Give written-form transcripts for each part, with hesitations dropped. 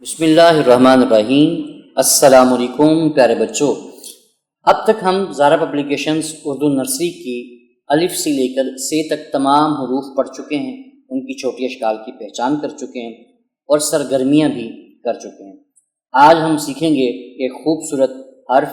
بسم اللہ الرحمن الرحیم۔ السلام علیکم پیارے بچوں، اب تک ہم زارا پبلیکیشنز اردو نرسری کی الف سے لے کر سے تک تمام حروف پڑھ چکے ہیں، ان کی چھوٹی اشکال کی پہچان کر چکے ہیں اور سرگرمیاں بھی کر چکے ہیں۔ آج ہم سیکھیں گے ایک خوبصورت حرف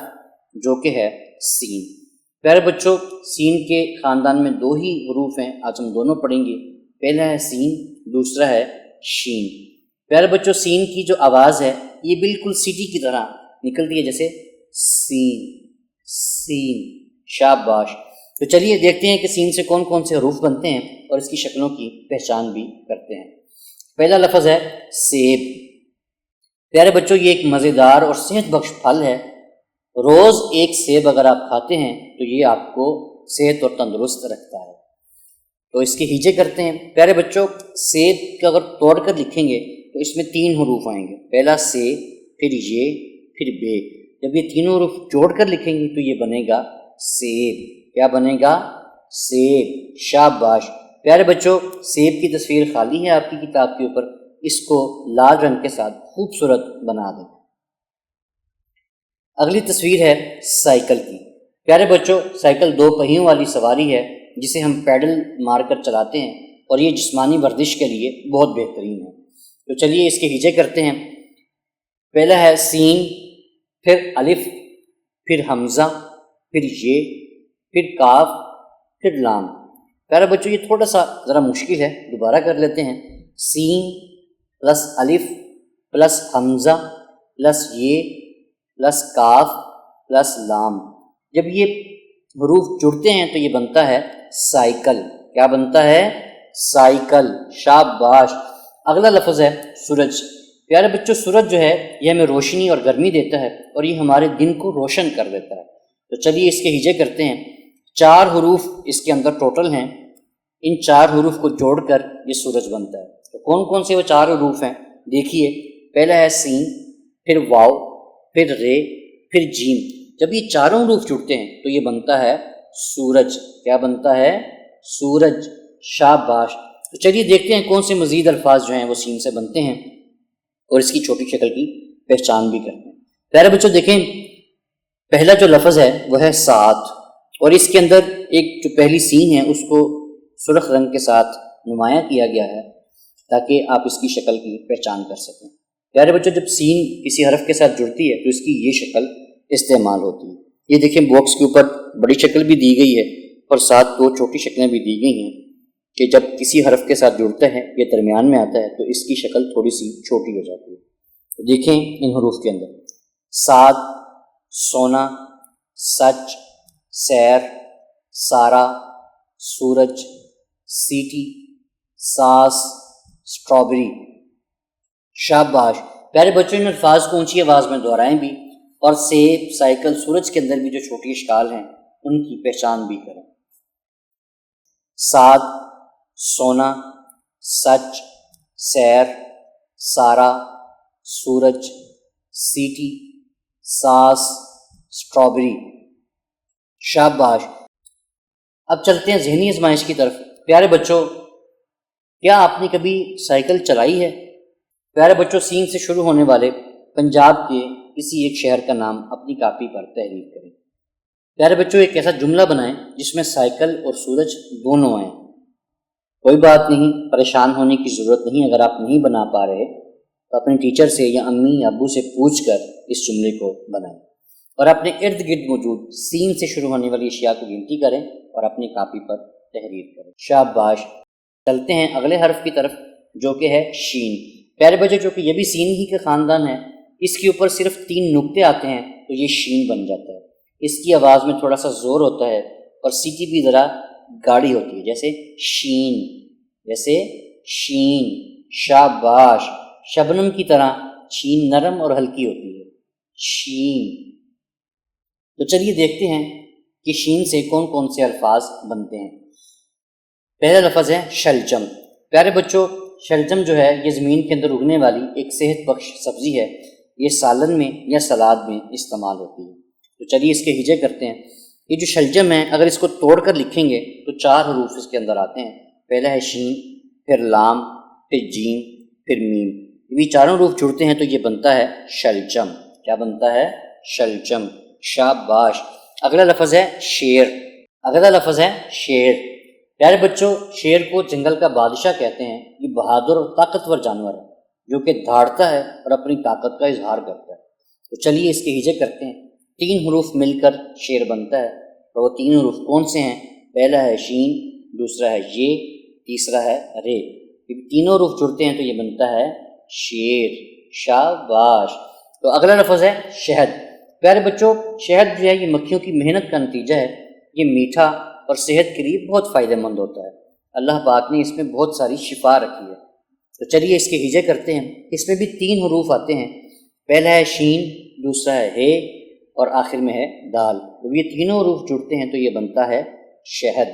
جو کہ ہے سین۔ پیارے بچوں، سین کے خاندان میں دو ہی حروف ہیں، آج ہم دونوں پڑھیں گے۔ پہلا ہے سین، دوسرا ہے شین۔ پیارے بچوں، سین کی جو آواز ہے یہ بالکل سیٹی کی طرح نکلتی ہے، جیسے سین سین۔ شاباش۔ تو چلیے دیکھتے ہیں کہ سین سے کون کون سے حروف بنتے ہیں اور اس کی شکلوں کی پہچان بھی کرتے ہیں۔ پہلا لفظ ہے سیب۔ پیارے بچوں، یہ ایک مزیدار اور صحت بخش پھل ہے۔ روز ایک سیب اگر آپ کھاتے ہیں تو یہ آپ کو صحت اور تندرست رکھتا ہے۔ تو اس کے ہیجے کرتے ہیں۔ پیارے بچوں، سیب کا اگر توڑ کر لکھیں گے تو اس میں تین حروف آئیں گے، پہلا سے، پھر یہ، پھر بے۔ جب یہ تینوں حروف جوڑ کر لکھیں گے تو یہ بنے گا سیب۔ کیا بنے گا؟ سیب۔ شاباش۔ پیارے بچوں، سیب کی تصویر خالی ہے آپ کی کتاب کے اوپر، اس کو لال رنگ کے ساتھ خوبصورت بنا دیں۔ اگلی تصویر ہے سائیکل کی۔ پیارے بچوں، سائیکل دو پہیوں والی سواری ہے جسے ہم پیڈل مار کر چلاتے ہیں اور یہ جسمانی ورزش کے لیے بہت بہترین ہے۔ تو چلیے اس کے ہیجے کرتے ہیں۔ پہلا ہے سین، پھر الف، پھر حمزہ، پھر یہ، پھر کاف، پھر لام۔ پیارے بچوں، یہ تھوڑا سا ذرا مشکل ہے، دوبارہ کر لیتے ہیں۔ سین پلس الف پلس حمزہ پلس یہ پلس کاف پلس لام۔ جب یہ حروف جڑتے ہیں تو یہ بنتا ہے سائیکل۔ کیا بنتا ہے؟ سائیکل۔ شاباش۔ اگلا لفظ ہے سورج۔ پیارے بچوں، سورج جو ہے یہ ہمیں روشنی اور گرمی دیتا ہے اور یہ ہمارے دن کو روشن کر دیتا ہے۔ تو چلیے اس کے ہیجے کرتے ہیں۔ چار حروف اس کے اندر ٹوٹل ہیں، ان چار حروف کو جوڑ کر یہ سورج بنتا ہے۔ تو کون کون سے وہ چار حروف ہیں دیکھیے۔ پہلا ہے سین، پھر واو، پھر رے، پھر جیم۔ جب یہ چاروں حروف جڑتے ہیں تو یہ بنتا ہے سورج۔ کیا بنتا ہے؟ سورج۔ شاباش۔ تو چلیے دیکھتے ہیں کون سے مزید الفاظ جو ہیں وہ سین سے بنتے ہیں اور اس کی چھوٹی شکل کی پہچان بھی کرتے ہیں۔ پیارے بچوں دیکھیں، پہلا جو لفظ ہے وہ ہے ساتھ، اور اس کے اندر ایک جو پہلی سین ہے اس کو سرخ رنگ کے ساتھ نمایاں کیا گیا ہے تاکہ آپ اس کی شکل کی پہچان کر سکیں۔ پیارے بچوں، جب سین کسی حرف کے ساتھ جڑتی ہے تو اس کی یہ شکل استعمال ہوتی ہے۔ یہ دیکھیں باکس کے اوپر بڑی شکل بھی دی گئی ہے اور ساتھ دو چھوٹی شکلیں بھی دی گئی ہیں کہ جب کسی حرف کے ساتھ جڑتا ہے یہ درمیان میں آتا ہے تو اس کی شکل تھوڑی سی چھوٹی ہو جاتی ہے۔ تو دیکھیں ان حروف کے اندر ساتھ، سونا، سچ، سیر، سارا، سورج، سیٹی، ساس، اسٹرابری۔ شاباش۔ پیارے بچوں، ان الفاظ کو اونچی آواز میں دہرائیں بھی اور سیب، سائیکل، سورج کے اندر بھی جو چھوٹی اشکال ہیں ان کی پہچان بھی کریں۔ ساتھ، سونا، سچ، سیر، سارا، سورج، سیٹی، ساس، اسٹرابری۔ شاباش۔ اب چلتے ہیں ذہنی آزمائش کی طرف۔ پیارے بچوں، کیا آپ نے کبھی سائیکل چلائی ہے؟ پیارے بچوں، سین سے شروع ہونے والے پنجاب کے کسی ایک شہر کا نام اپنی کاپی پر تحریر کریں۔ پیارے بچوں، ایک ایسا جملہ بنائیں جس میں سائیکل اور سورج دونوں آئیں۔ کوئی بات نہیں، پریشان ہونے کی ضرورت نہیں۔ اگر آپ نہیں بنا پا رہے تو اپنے ٹیچر سے یا امی یا ابو سے پوچھ کر اس جملے کو بنائیں اور اپنے ارد گرد موجود سین سے شروع ہونے والی اشیاء کو گنتی کریں اور اپنی کاپی پر تحریر کریں۔ شاباش۔ چلتے ہیں اگلے حرف کی طرف جو کہ ہے شین۔ پیارے بچوں، جو کہ یہ بھی سین ہی کا خاندان ہے، اس کے اوپر صرف تین نقطے آتے ہیں تو یہ شین بن جاتا ہے۔ اس کی آواز میں تھوڑا سا زور ہوتا ہے اور سیٹی بھی ذرا گاڑی ہوتی ہے، جیسے شین، جیسے شین۔ شاباش۔ شبنم کی طرح شین نرم اور ہلکی ہوتی ہے، شین۔ تو چلیے دیکھتے ہیں کہ شین سے کون کون سے الفاظ بنتے ہیں۔ پہلا لفظ ہے شلجم۔ پیارے بچوں، شلجم جو ہے یہ زمین کے اندر اگنے والی ایک صحت بخش سبزی ہے۔ یہ سالن میں یا سلاد میں استعمال ہوتی ہے۔ تو چلیے اس کے ہیجے کرتے ہیں۔ یہ جو شلجم ہے اگر اس کو توڑ کر لکھیں گے تو چار حروف اس کے اندر آتے ہیں۔ پہلا ہے شین، پھر لام، پھر جیم، پھر میم۔ یہ چاروں حروف جڑتے ہیں تو یہ بنتا ہے شلجم۔ کیا بنتا ہے؟ شلجم۔ شاباش۔ اگلا لفظ ہے شیر۔ اگلا لفظ ہے شیر۔ پیارے بچوں، شیر کو جنگل کا بادشاہ کہتے ہیں۔ یہ بہادر اور طاقتور جانور ہے جو کہ دھاڑتا ہے اور اپنی طاقت کا اظہار کرتا ہے۔ تو چلیے اس کے ہجے کرتے ہیں۔ 3 حروف مل کر شیر بنتا ہے، اور وہ 3 حروف کون سے ہیں؟ پہلا ہے شین، دوسرا ہے یہ، تیسرا ہے رے۔ یہ تینوں حروف جڑتے ہیں تو یہ بنتا ہے شیر۔ شاباش۔ تو اگلا لفظ ہے شہد۔ پیارے بچوں، شہد جو ہے یہ مکھیوں کی محنت کا نتیجہ ہے۔ یہ میٹھا اور صحت کے لیے بہت فائدہ مند ہوتا ہے۔ اللہ پاک نے اس میں بہت ساری شفا رکھی ہے۔ تو چلیے اس کے ہجے کرتے ہیں۔ اس میں بھی 3 حروف آتے ہیں، پہلا ہے شین، دوسرا ہے ہے، اور آخر میں ہے دال۔ جب یہ تینوں حروف جڑتے ہیں تو یہ بنتا ہے شہد۔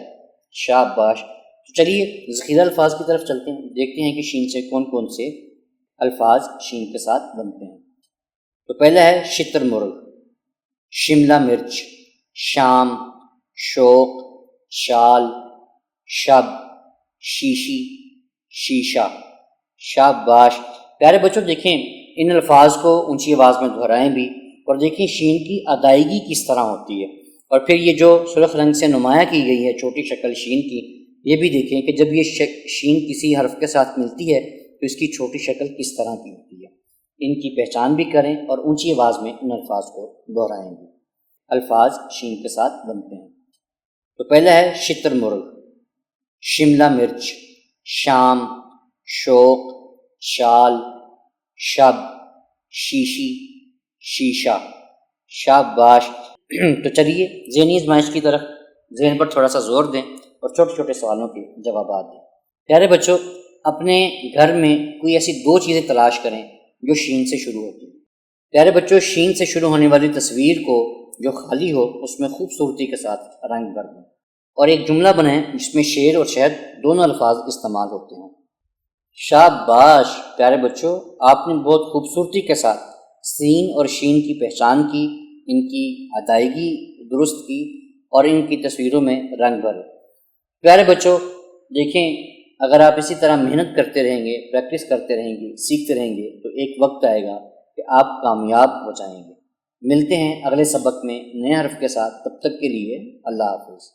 شاباش۔ تو چلیے ذخیرہ الفاظ کی طرف چلتے ہیں، دیکھتے ہیں کہ شین سے کون کون سے الفاظ شین کے ساتھ بنتے ہیں۔ تو پہلا ہے شتر مرغ، شملہ مرچ، شام، شوق، شال، شب، شیشی، شیشہ۔ شاباش۔ پیارے بچوں دیکھیں ان الفاظ کو اونچی آواز میں دہرائیں بھی، اور دیکھیں شین کی ادائیگی کس طرح ہوتی ہے، اور پھر یہ جو سرخ رنگ سے نمایاں کی گئی ہے چھوٹی شکل شین کی، یہ بھی دیکھیں کہ جب یہ شین کسی حرف کے ساتھ ملتی ہے تو اس کی چھوٹی شکل کس طرح کی ہوتی ہے۔ ان کی پہچان بھی کریں اور اونچی آواز میں ان الفاظ کو دہرائیں بھی۔ الفاظ شین کے ساتھ بنتے ہیں۔ تو پہلا ہے شتر مرغ، شملہ مرچ، شام، شوق، شال، شب، شیشی، شیشہ۔ شاباش۔ تو چلیے ذہنی آزمائش کی طرف ذہن پر تھوڑا سا زور دیں اور چھوٹے چھوٹے سوالوں کے جوابات دیں۔ پیارے بچوں، اپنے گھر میں کوئی ایسی 2 چیزیں تلاش کریں جو شین سے شروع ہوتی ہیں۔ پیارے بچوں، شین سے شروع ہونے والی تصویر کو جو خالی ہو اس میں خوبصورتی کے ساتھ رنگ بھر دیں، اور ایک جملہ بنائیں جس میں شیر اور شہد دونوں الفاظ استعمال ہوتے ہیں۔ شاباش۔ پیارے بچوں، آپ نے بہت خوبصورتی کے ساتھ سین اور شین کی پہچان کی، ان کی ادائیگی درست کی، اور ان کی تصویروں میں رنگ بھرے۔ پیارے بچوں دیکھیں، اگر آپ اسی طرح محنت کرتے رہیں گے، پریکٹس کرتے رہیں گے، سیکھتے رہیں گے تو ایک وقت آئے گا کہ آپ کامیاب ہو جائیں گے۔ ملتے ہیں اگلے سبق میں نئے حرف کے ساتھ، تب تک کے لیے اللہ حافظ۔